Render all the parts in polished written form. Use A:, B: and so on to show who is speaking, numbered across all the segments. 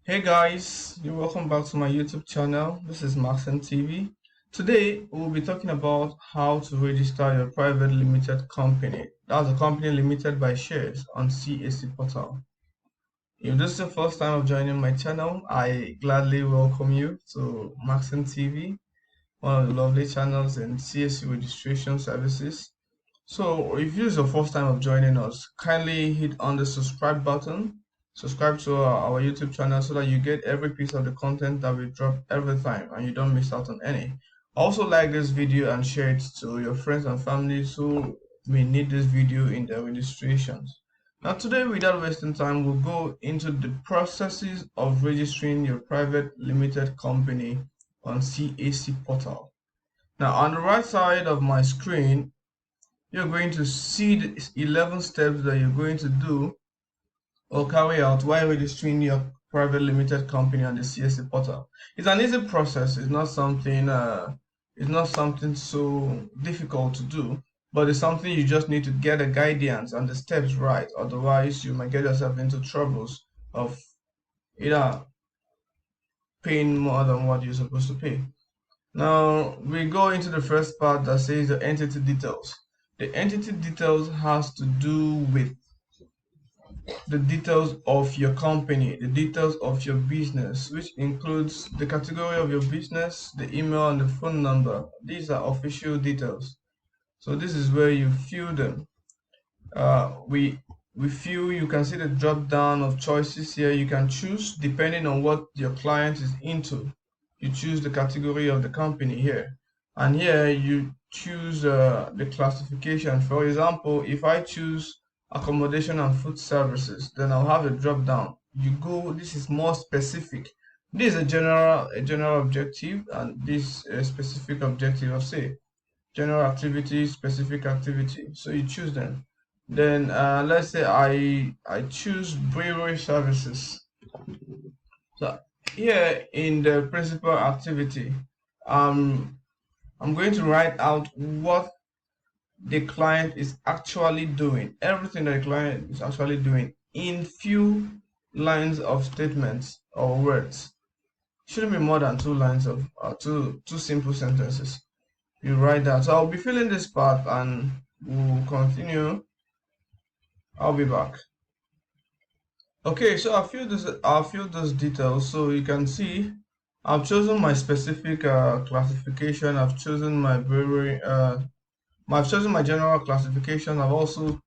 A: Hey guys, you're welcome back to my YouTube channel. This is Maxon TV. Today we'll be talking about how to register your private limited company. That's a company limited by shares on CAC portal. If this is the first time of joining my channel, I gladly welcome you to Maxon TV, one of the lovely channels in CAC registration services. So if this is your first time of joining us, kindly hit on the subscribe button. Subscribe to our YouTube channel so that you get every piece of the content that we drop every time and you don't miss out on any. Also like this video and share it to your friends and families who may need this video in their registrations. Now today, without wasting time, we'll go into the processes of registering your private limited company on CAC portal. Now on the right side of my screen, you're going to see the 11 steps that you're going to do or carry out while registering your private limited company on the CSC portal. It's an easy process. It's not something so difficult to do, but it's something you just need to get the guidance and the steps right. Otherwise, you might get yourself into troubles of either paying more than what you're supposed to pay. Now we go into the first part that says the entity details. The entity details has to do with the details of your company, the details of your business, which includes the category of your business, the email and the phone number. These are official details. So this is where you fill them. We feel you can see the drop down of choices here. You can choose depending on what your client is into. You choose the category of the company here, and here you choose the classification. For example, if I choose accommodation and food services, then I'll have a drop down. You go, this is more specific. This is a general objective, and this a specific objective of say general activity, specific activity. So you choose them. Then let's say I choose brewery services. So here in the principal activity, I'm going to write out what the client is actually doing, everything that the client is actually doing in few lines of statements or words. Shouldn't be more than two lines of two simple sentences. You write that. So I'll be filling this part and we'll continue. I'll be back. Okay, so I'll fill those details so you can see I've chosen my specific classification. I've chosen my brewery I've chosen my general classification. I've also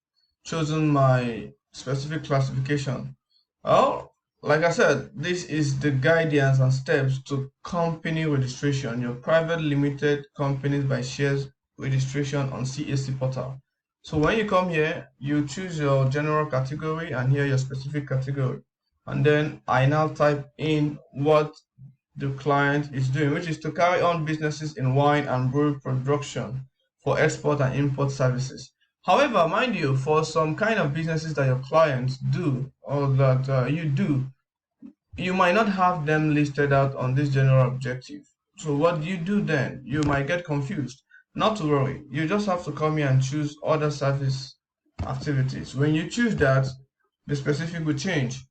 A: chosen my specific classification. Well, like I said, this is the guidance and steps to company registration, your private limited companies by shares registration on CAC portal. So when you come here, you choose your general category and here your specific category. And then I now type in what the client is doing, which is to carry on businesses in wine and brew production for export and import services. However, mind you, for some kind of businesses that your clients do or that you do, you might not have them listed out on this general objective. So what do you do then? You might get confused. Not to worry, you just have to come here and choose other service activities. When you choose that, the specific will change.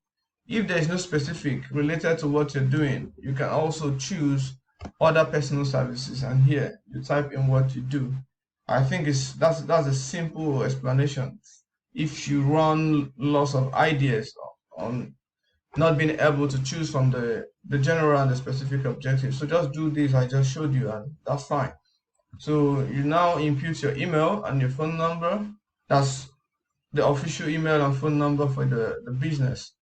A: If there is no specific related to what you're doing, you can also choose other personal services, and here you type in what you do. I think that's a simple explanation. If you run lots of ideas on not being able to choose from the general and the specific objective, so just do this I just showed you, and that's fine. So you now input your email and your phone number. That's the official email and phone number for the business.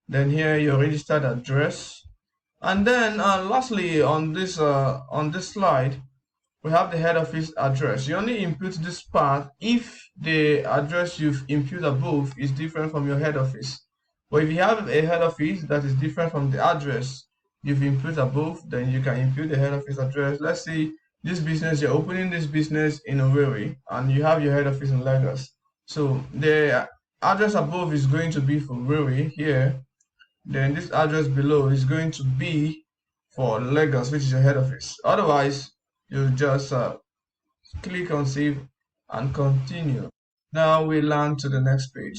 A: Then here your registered address, and then lastly on this slide we have the head office address. You only input this part if the address you've input above is different from your head office. But if you have a head office that is different from the address you've input above, then you can input the head office address. Let's say this business, you're opening this business in Owerri and you have your head office in Lagos. So the address above is going to be for Owerri here. Then this address below is going to be for Lagos, which is your head office. Otherwise, you just click on save and continue. Now we land to the next page.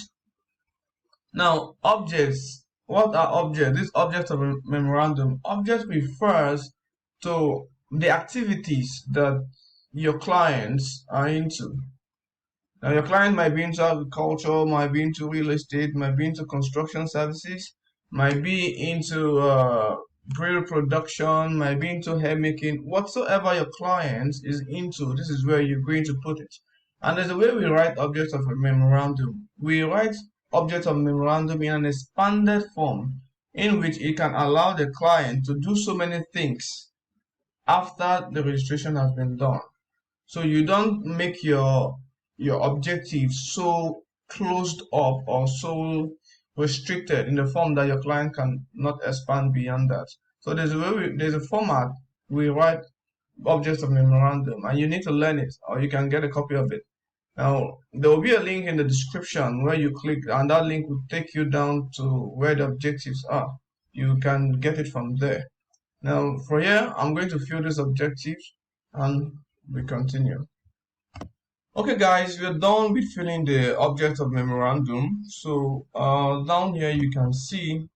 A: Now objects what are objects? This object of a memorandum. Object refers to the activities that your clients are into. Now, your client might be into agriculture, might be into real estate, might be into construction services, might be into grill production, might be into hair making. Whatsoever your client is into, this is where you're going to put it. And there's a way we write objects of a memorandum. We write objects of memorandum in an expanded form in which it can allow the client to do so many things after the registration has been done. So you don't make your objective so closed up or so restricted in the form that your client can not expand beyond that. So there's a format we write objects of memorandum, and you need to learn it, or you can get a copy of it. Now there will be a link in the description where you click, and that link will take you down to where the objectives are. You can get it from there. Now for here, I'm going to fill these objectives, and we continue. Okay guys, we're done with filling the object of memorandum. So down here you can see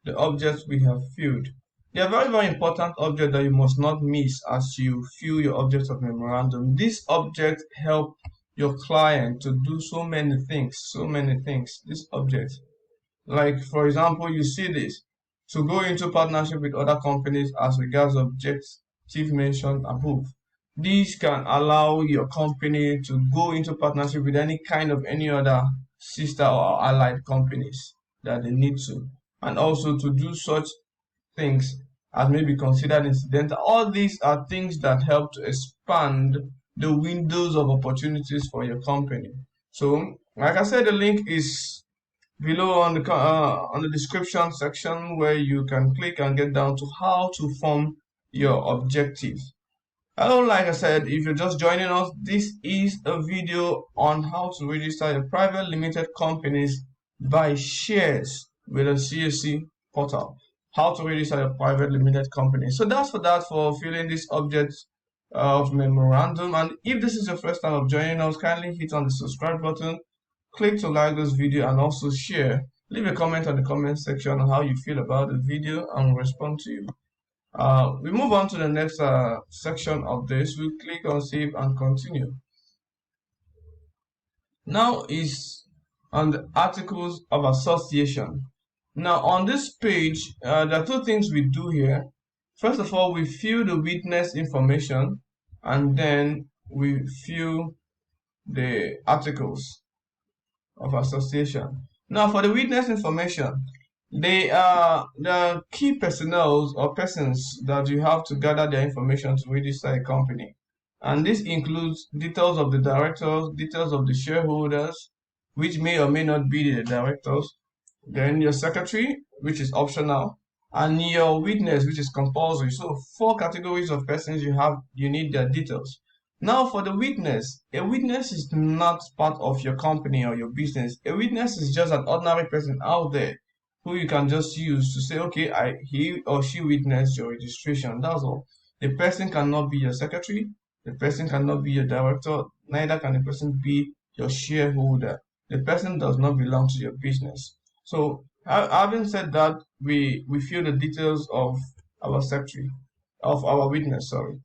A: the objects we have filled. They are very important objects that you must not miss as you fill your object of memorandum. This object help your client to do so many things. This object, like for example, you see this, to go into partnership with other companies as regards objective mentioned above. These can allow your company to go into partnership with any other sister or allied companies that they need to, and also to do such things as may be considered incidental. All these are things that help to expand the windows of opportunities for your company. So, like I said, the link is below on the description section where you can click and get down to how to form your objectives. Hello, like I said, if you're just joining us, this is a video on how to register your private limited companies by shares with a CAC portal. How to register your private limited company. So that's for filling this object of memorandum. And if this is your first time of joining us, kindly hit on the subscribe button, click to like this video, and also share. Leave a comment on the comment section on how you feel about the video, and we'll respond to you. We move on to the next section of this. We click on save and continue. Now is on the articles of association. Now on this page, there are two things we do here. First of all, we fill the witness information, and then we fill the articles of association. Now for the witness information, they are the key personnel or persons that you have to gather their information to register a company. And this includes details of the directors, details of the shareholders, which may or may not be the directors, then your secretary, which is optional, and your witness, which is compulsory. So 4 categories of persons you need their details. Now for the witness, a witness is not part of your company or your business. A witness is just an ordinary person out there who you can just use to say, okay, he or she witnessed your registration. That's all. The person cannot be your secretary. The person cannot be your director. Neither can the person be your shareholder. The person does not belong to your business. So, having said that, we fill the details of our secretary, of our witness. Sorry.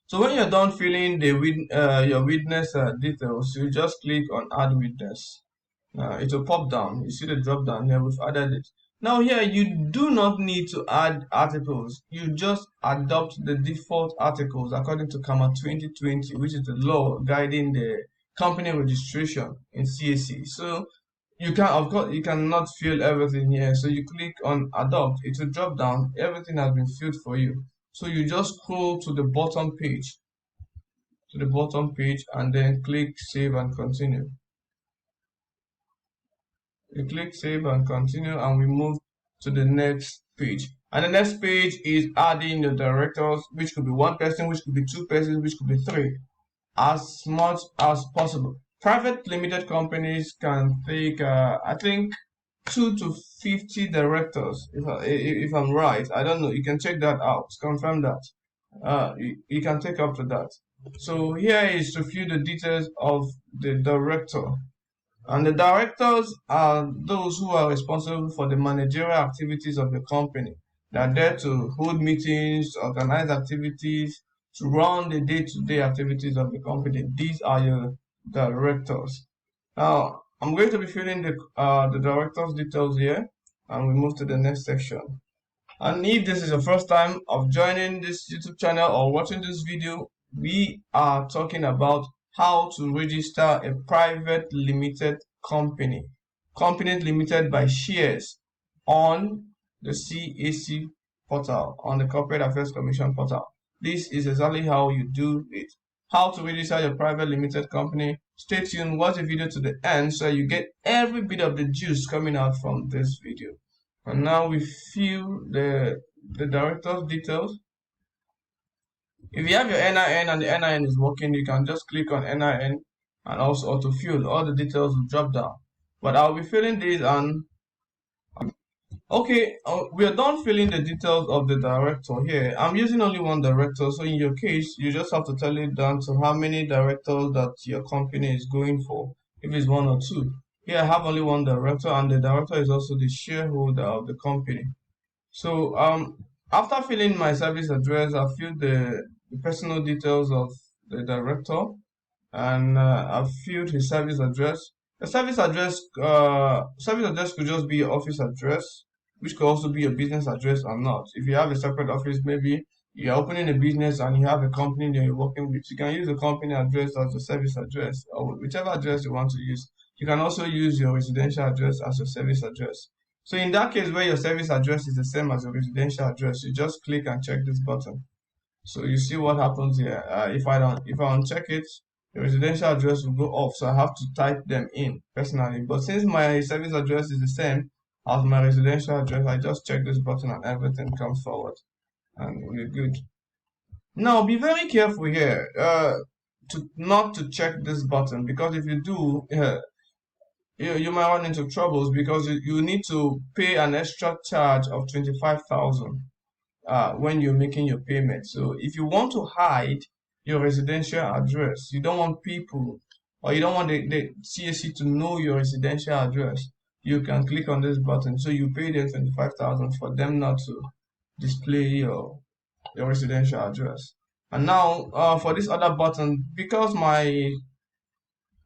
A: So when you're done filling your witness details, you just click on add witness. It will pop down. You see the drop down here, we've added it. Now here, you do not need to add articles. You just adopt the default articles according to CAMA 2020, which is the law guiding the company registration in CAC. So you can, of course, you cannot fill everything here. So you click on adopt. It will drop down. Everything has been filled for you. So you just scroll to the bottom page, and then click save and continue. You click save and continue, and we move to the next page. And the next page is adding the directors, which could be 1 person, which could be 2 persons, which could be 3, as much as possible. Private limited companies can take, I think, 2 to 50 directors, if I'm right. I don't know. You can check that out. Confirm that. You can take up to that. So here is to fill the details of the director. And the directors are those who are responsible for the managerial activities of the company. They are there to hold meetings, organize activities, to run the day-to-day activities of the company. These are your directors. Now, I'm going to be filling the directors' details here, and we move to the next section. And if this is your first time of joining this YouTube channel or watching this video, we are talking about how to register a private limited company, company limited by shares on the CAC portal, on the Corporate Affairs Commission portal. This is exactly how you do it. How to register your private limited company. Stay tuned, watch the video to the end so you get every bit of the juice coming out from this video. And now we fill the director's details. If you have your NIN and the NIN is working, you can just click on NIN and also autofill. All the details will drop down. But I'll be filling these and okay, we are done filling the details of the director here. I'm using only one director, so in your case, you just have to tell it down to how many directors that your company is going for, if it's one or two. Here I have only one director, and the director is also the shareholder of the company. So after filling my service address, I filled the personal details of the director, and I've filled his service address. The service address could just be your office address, which could also be your business address or not. If you have a separate office, maybe you're opening a business and you have a company that you're working with, you can use the company address as your service address, or whichever address you want to use. You can also use your residential address as your service address. So in that case where your service address is the same as your residential address, you just click and check this button. So you see what happens here. If I uncheck it, the residential address will go off, so I have to type them in personally. But since my service address is the same as my residential address, I just check this button and everything comes forward, and we're good. Now be very careful here, not to check this button, because if you do, you might run into troubles because you need to pay an extra charge of 25,000 when you're making your payment. So if you want to hide your residential address, you don't want people, or you don't want the CAC to know your residential address, you can click on this button. So you pay them 25,000 for them not to display your residential address. And now for this other button, because my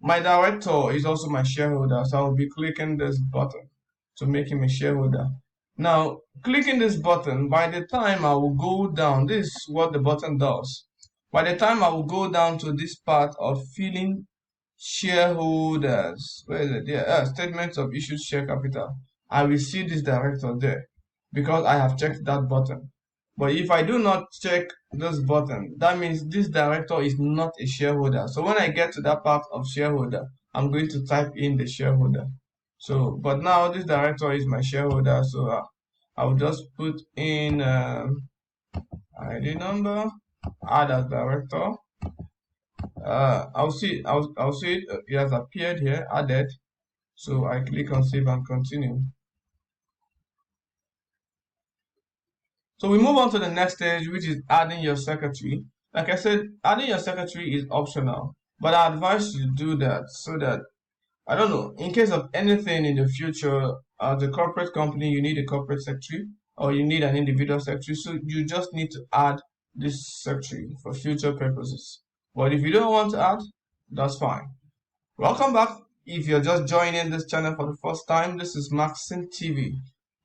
A: director is also my shareholder, so I will be clicking this button to make him a shareholder. Now, clicking this button, by the time I will go down, this is what the button does. By the time I will go down to this part of filling shareholders, where is it? Yeah, statements of issued share capital, I will see this director there because I have checked that button. But if I do not check this button, that means this director is not a shareholder. So when I get to that part of shareholder, I'm going to type in the shareholder. So, but now this director is my shareholder, so I will just put in ID number, add as director. I'll see it has appeared here, added. So I click on save and continue. So we move on to the next stage, which is adding your secretary. Like I said, adding your secretary is optional, but I advise you to do that so that, I don't know, in case of anything in the future, as a corporate company, you need a corporate secretary or you need an individual secretary. So you just need to add this secretary for future purposes. But if you don't want to add, that's fine. Welcome back. If you're just joining this channel for the first time, this is Maxim TV.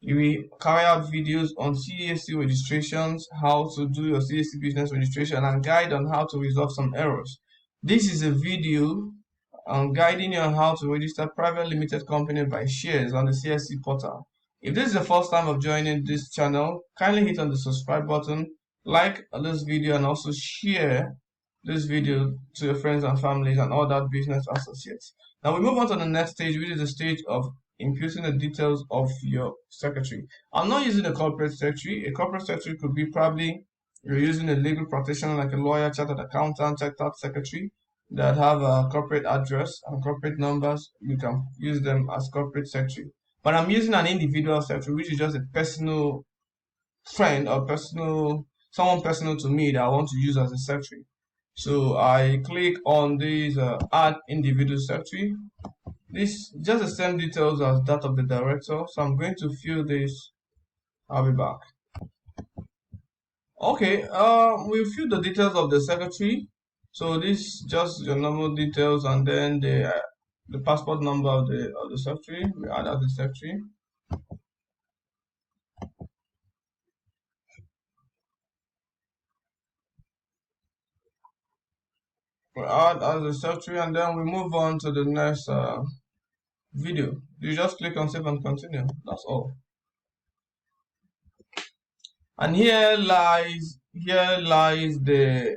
A: We carry out videos on CAC registrations, how to do your CAC business registration, and guide on how to resolve some errors. This is a video on guiding you on how to register private limited company by shares on the CAC portal. If this is the first time of joining this channel, kindly hit on the subscribe button, like this video, and also share this video to your friends and families and other business associates. Now we move on to the next stage, which is the stage of inputting the details of your secretary. I'm not using a corporate secretary. A corporate secretary could be probably you're using a legal practitioner like a lawyer, chartered accountant, checked out secretary that have a corporate address and corporate numbers. You can use them as corporate secretary. But I'm using an individual secretary, which is just a personal friend or someone personal to me that I want to use as a secretary. So I click on this add individual secretary. This just the same details as that of the director. So I'm going to fill this. I'll be back. Okay, we'll fill the details of the secretary. So this just your normal details, and then the passport number of the secretary. We add as the secretary. We add as the secretary, and then we move on to the next video. You just click on save and continue. That's all. And here lies the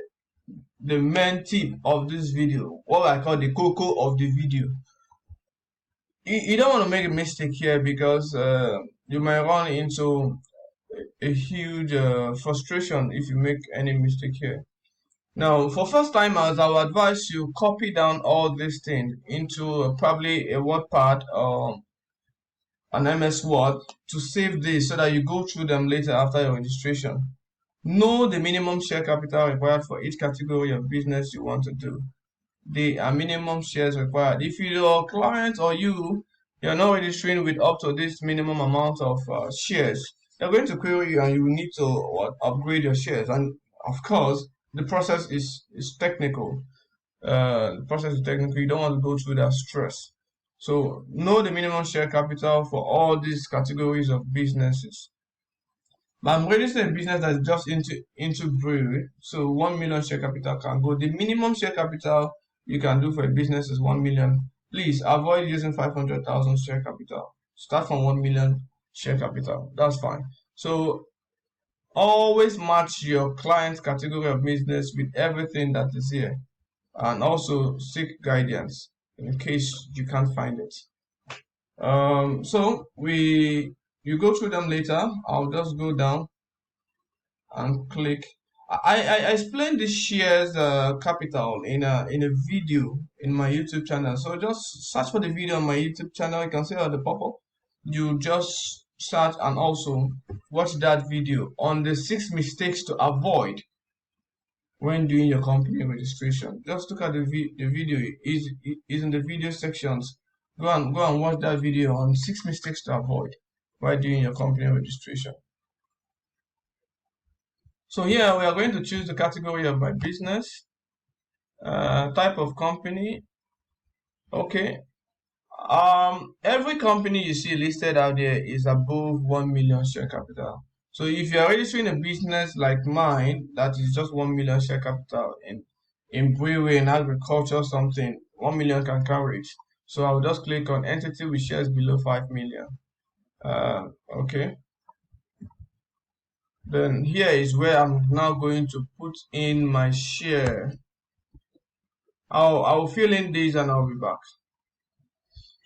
A: main tip of this video, what I call the cocoa of the video. You don't want to make a mistake here, because you might run into a huge frustration if you make any mistake here. Now, for first timers, I would advise you copy down all these things into probably a WordPad or an MS Word to save this, so that you go through them later after your registration. Know the minimum share capital required for each category of business you want to do. There are minimum shares required. If your client or you're not registering with up to this minimum amount of shares, they're going to query you, and you will need to upgrade your shares. And of course, the process is technical. The process is technical. You don't want to go through that stress. So know the minimum share capital for all these categories of businesses. But I'm registering a business that's just into brewery, so 1 million share capital can go. The minimum share capital you can do for a business is 1 million. Please avoid using 500,000 share capital. Start from 1 million share capital. That's fine. So always match your client's category of business with everything that is here, and also seek guidance in case you can't find it. So you go through them later. I'll just go down and click. I explained this shares capital in a video in my YouTube channel. So just search for the video on my YouTube channel. You can see at the pop-up. You just search and also watch that video on the 6 mistakes to avoid when doing your company registration. Just look at the video. Is in the video sections. Go and watch that video on 6 mistakes to avoid while doing your company registration. So here we are going to choose the category of my business, type of company. Okay. Every company you see listed out there is above 1 million share capital. So if you're registering a business like mine that is just 1 million share capital in brewery and agriculture something, 1 million can carry it. So I'll just click on entity with shares below 5 million. Okay. Then here is where I'm now going to put in my share. I'll fill in these and I'll be back.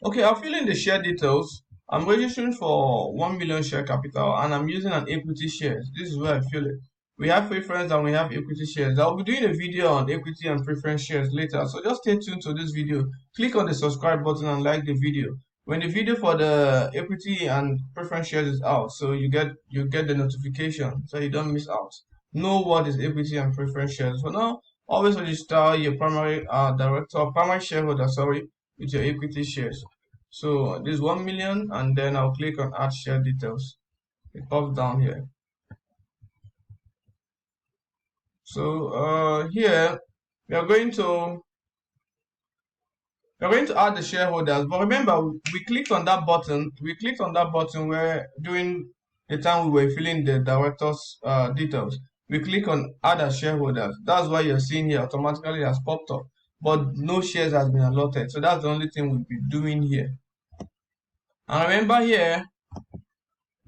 A: Okay, I'll fill in the share details. I'm registering for 1 million share capital, and I'm using an equity shares. This is where I fill it. We have preference and we have equity shares. I'll be doing a video on equity and preference shares later, so just stay tuned to this video. Click on the subscribe button and like the video. When the video for the equity and preference shares is out, so you get the notification, so you don't miss out. Know what is equity and preference shares. For now, always register your primary shareholder, with your equity shares. So this 1 million, and then I'll click on add share details. It pops down here. So here we are going to add the shareholders. But remember, we clicked on that button. Where during the time we were filling the director's details, we click on add as shareholders. That's why you're seeing here automatically has popped up, but no shares has been allotted. So that's the only thing we'll be doing here. And remember here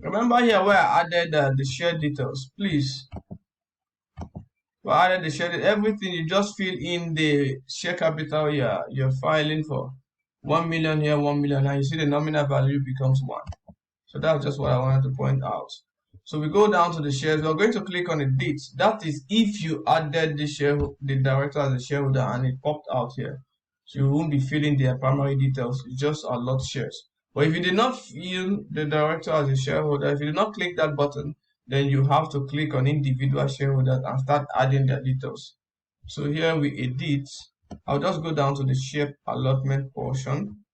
A: where I added the share details. Please, we added the share, everything. You just fill in the share capital here you're filing for. 1 million here, 1 million. Now you see the nominal value becomes 1. So that's just what I wanted to point out. So we go down to the shares. We're going to click on the dates. That is if you added the director as a shareholder and it popped out here. So you won't be filling their primary details. You just allot shares. But if you did not fill the director as a shareholder, if you did not click that button, then you have to click on individual shareholders and start adding their details. So here we edit. I'll just go down to the share allotment portion.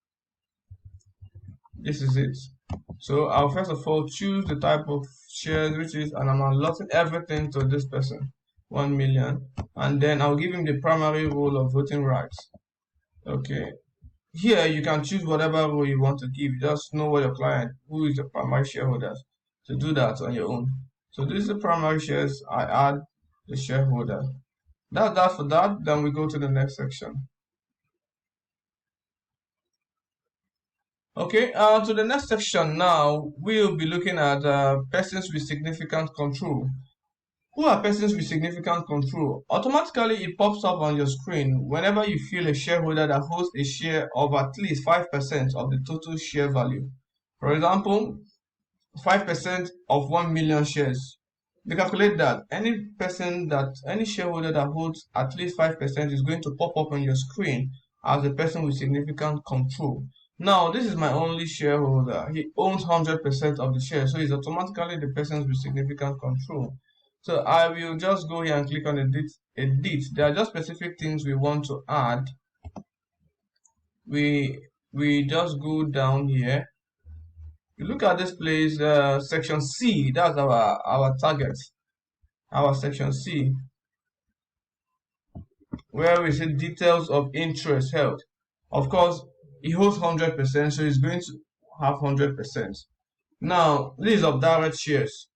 A: This is it. So I'll first of all choose the type of shares, which is, and I'm allotting everything to this person, 1 million, and then I'll give him the primary role of voting rights. Okay. Here you can choose whatever role you want to give. Just know what your client, who is the primary shareholders, to do that on your own. So this is the primary shares. I add the shareholder. That's that for that. Then we go to the next section. Okay, to the next section now, we'll be looking at persons with significant control. Who are persons with significant control? Automatically, it pops up on your screen whenever you feel a shareholder that holds a share of at least 5% of the total share value. For example, 5% of 1 million shares. We calculate that any shareholder that holds at least 5% is going to pop up on your screen as a person with significant control. Now, this is my only shareholder. He owns 100% of the shares, so he's automatically the person with significant control. So I will just go here and click on edit. There are just specific things we want to add. We just go down here. You look at this place, section C, that's our target, our section C, where we see details of interest held. Of course, he holds 100%, so he's going to have 100%. Now, this is of direct shares.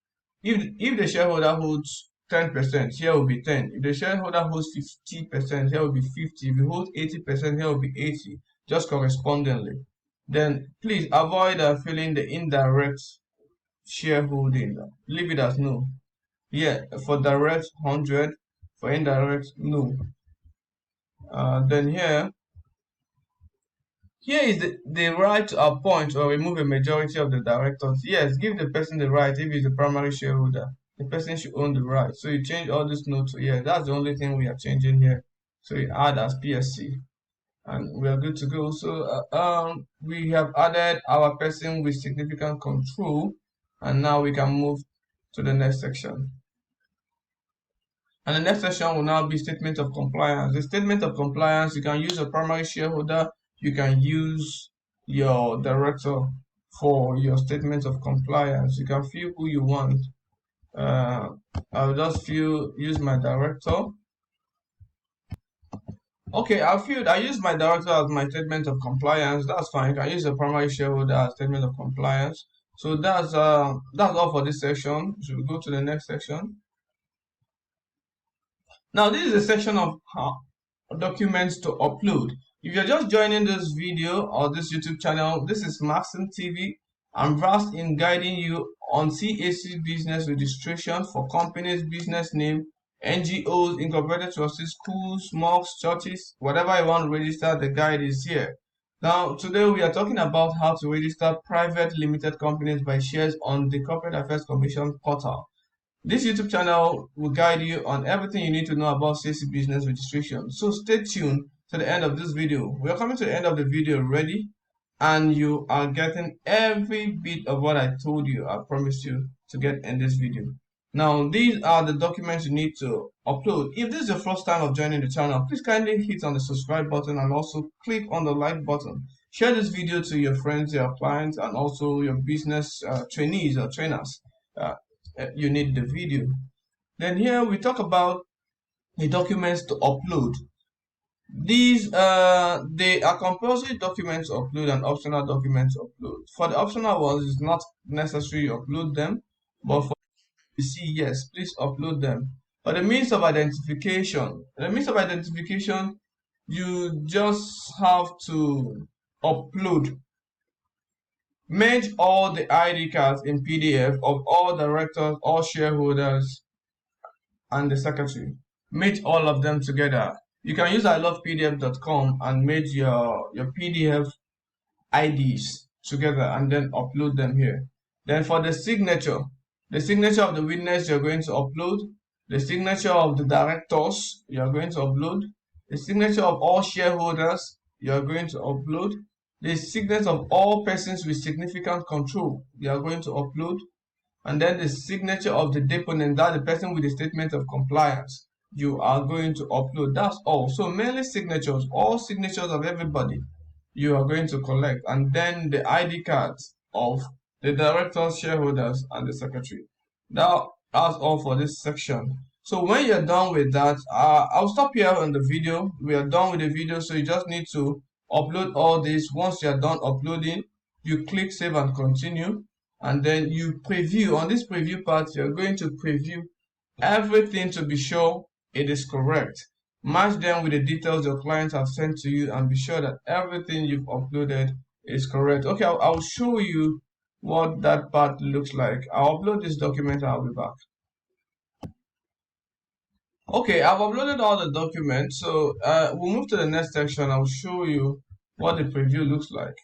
A: If the shareholder holds 10%, here will be 10. If the shareholder holds 50%, here will be 50. If you hold 80%, here will be 80, just correspondingly. Then please avoid filling the indirect shareholding. Leave it as no. Yeah, for direct 100, for indirect no. Then here is the right to appoint or remove a majority of the directors. Yes, give the person the right if he's the primary shareholder. The person should own the right. So you change all this note to here. That's the only thing we are changing here. So you add as PSC. And we are good to go. So we have added our person with significant control, and now we can move to the next section. And the next section will now be statement of compliance. The statement of compliance, you can use a primary shareholder, you can use your director for your statement of compliance. You can fill who you want. I'll just use my director. Okay, I use my director as my statement of compliance. That's fine. You can use a primary shareholder as statement of compliance. So that's all for this section. Should we go to the next section? Now this is a section of documents to upload. If you're just joining this video or this YouTube channel, this is Maxim TV. I'm versed in guiding you on CAC business registration for companies, business name, NGOs, incorporated trustees, schools, mosques, churches, whatever you want to register, the guide is here. Now, today we are talking about how to register private limited companies by shares on the Corporate Affairs Commission portal. This YouTube channel will guide you on everything you need to know about CAC business registration. So stay tuned to the end of this video. We are coming to the end of the video already, and you are getting every bit of what I told you, I promised you to get in this video. Now, these are the documents you need to upload. If this is your first time of joining the channel, please kindly hit on the subscribe button and also click on the like button. Share this video to your friends, your clients, and also your business trainees or trainers. You need the video. Then here we talk about the documents to upload. These they are compulsory documents to upload and optional documents to upload. For the optional ones, it's not necessary to upload them, but for PC, yes, please upload them. For the means of identification, you just have to upload. Merge all the ID cards in PDF of all directors, all shareholders, and the secretary. Merge all of them together. You can use ilovepdf.com and merge your PDF IDs together and then upload them here. Then for the signature of the witness you're going to upload, the signature of the directors you're going to upload, the signature of all shareholders you're going to upload, the signature of all persons with significant control you are going to upload, and then the signature of the deponent, that's the person with the statement of compliance. you are going to upload. That's all. So mainly signatures, all signatures of everybody you are going to collect, and then the ID cards of the directors, shareholders, and the secretary. That's all for this section. So when you're done with that, I'll stop here on the video. We are done with the video, so you just need to upload all this. Once you're done uploading, you click save and continue, and then you preview. On this preview part, you're going to preview everything to be sure it is correct. Match them with the details your clients have sent to you and be sure that everything you've uploaded is correct. Okay, I'll show you what that part looks like. I'll upload this document and I'll be back. Okay, I've uploaded all the documents, so we'll move to the next section. I'll show you what the preview looks like.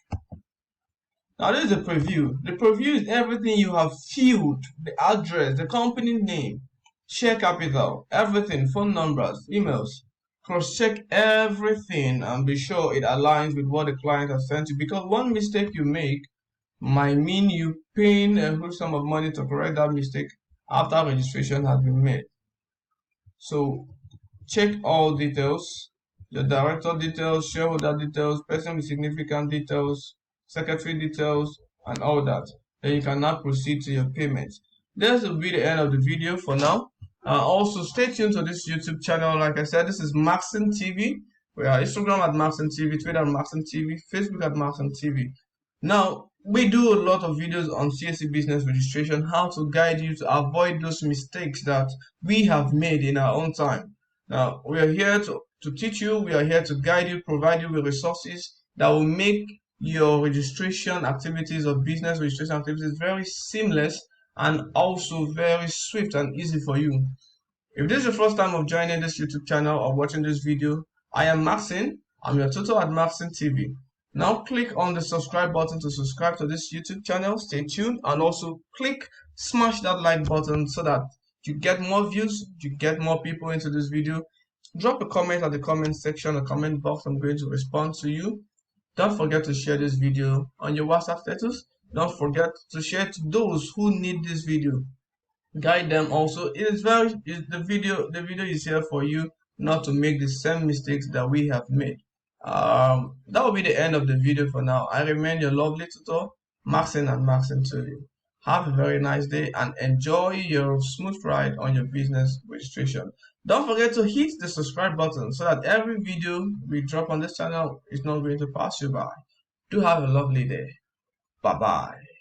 A: Now this is the preview. The preview is everything you have filled, the address, the company name, share capital, everything, phone numbers, emails. Cross-check everything and be sure it aligns with what the client has sent you, because one mistake you make might mean you paying a huge sum of money to correct that mistake after registration has been made. So check all details, the director details, shareholder details, person with significant details, secretary details, and all that. Then you can now proceed to your payments. This will be the end of the video for now. Also, stay tuned to this YouTube channel. Like I said, this is Maxon TV. We are Instagram at Maxon TV, Twitter at Maxon TV, Facebook at Maxon TV. Now, we do a lot of videos on CAC business registration, how to guide you to avoid those mistakes that we have made in our own time. Now, we are here to teach you, we are here to guide you, provide you with resources that will make your registration activities or business registration activities very seamless and also very swift and easy for you. If this is your first time of joining this YouTube channel or watching this video, I am Maxon. I'm your tutor at Maxon TV. Now click on the subscribe button to subscribe to this YouTube channel. Stay tuned, and also smash that like button so that you get more views, you get more people into this video. Drop a comment at the comment section or comment box. I'm going to respond to you. Don't forget to share this video on your WhatsApp status. Don't forget to share to those who need this video. Guide them also. The video is here for you not to make the same mistakes that we have made. That will be the end of the video for now. I remain your lovely tutor, Maxon and Maxon TV. Have a very nice day and enjoy your smooth ride on your business registration. Don't forget to hit the subscribe button so that every video we drop on this channel is not going to pass you by. Do have a lovely day. Bye bye.